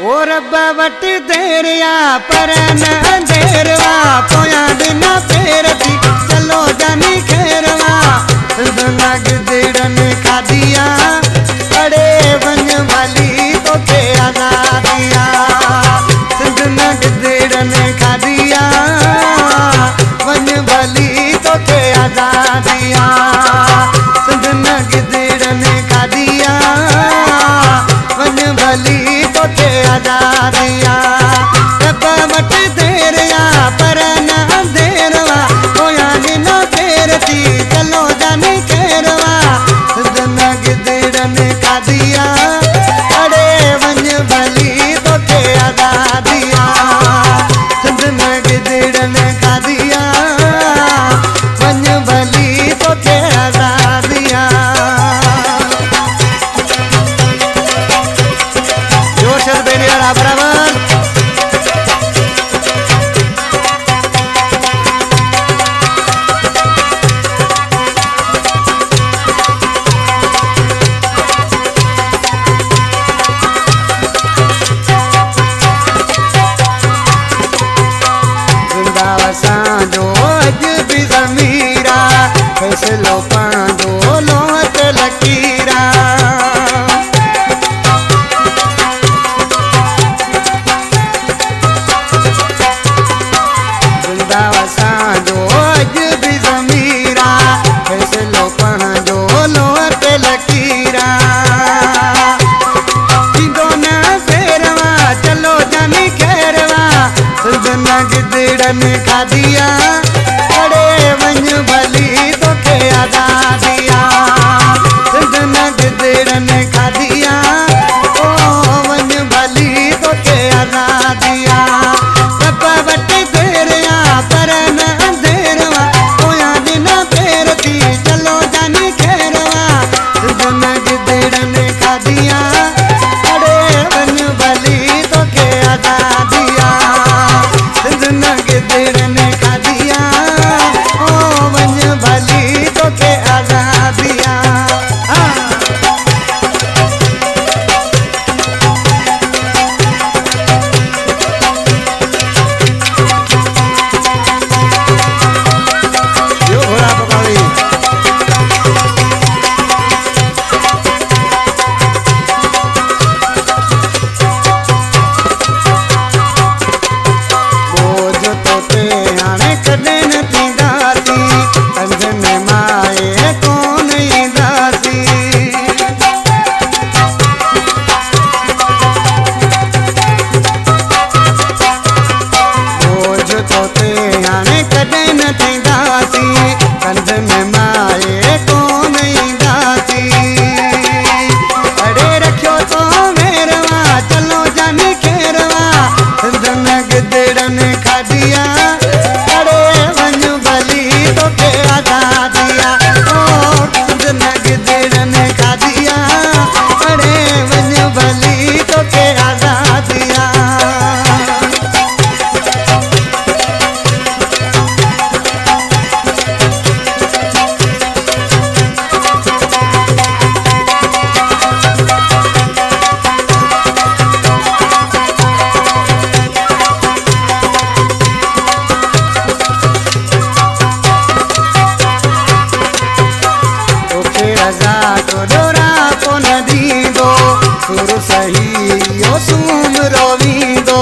ओ रब्बा वट देरिया पर न देरवा पोया बिना फेरती चलो जानी खेरवा नग दिड़न खादिया अड़े वन वाली तो के आजादिया सिंध नग दिड़न खादिया वन वाली तो के आजादिया सिंध नग दिड़न खादिया वन वाली तो के आजादिया रब्बा वट देरिया पर न देरवा पोया बिना फेरती चलो जानी खेरवा सिंध नग दिड़न खादिया अड़े वन भली तो के आजादिया सिंध नग दिड़न खादिया वन भली तो के आजादिया जोश बेनी बराबर जो अज भी ज़मीरा फैसलो पांदो लोट लकीरा वृंदावसा जो अज भी ज़मीरा फैसलो पांदो लोट लकीरा न फेरवा चलो जानी खेरवा सिंध नग दिड़न खादिया अड़े वन भली तो के आजादिया सिंध नग दिड़न खादिया ओ वन भली तो के आजादिया रब्बा वट देरिया पर न देरवा पोया बिना फेरती चलो जानी खेरवा सिंध नग दिड़न खादिया अड़े वन भली तो के आजादिया सिंध नग दिड़न खादिया ओ वन भली तो के आजादिया यो घोड़ा पकावी बोझ तो ते हाणे कॾहिं न थींदासी कंध में माए कोन ईंदासी बोझ तो ते हाणे कॾहिं न थींदासी कंध में माए कोन ईंदासी अड़े रखियो तो मेरवा चलो जानी खेरवा सिंध नग दिड़न खादिया अड़े वन भली तो के आजादिया ओ सिंध नग दिड़न खादिया अड़े वन भली तो के आजादिया तोखे रज़ा तो डोरा को न दींदो सुर सही ओ सूम रोवींदो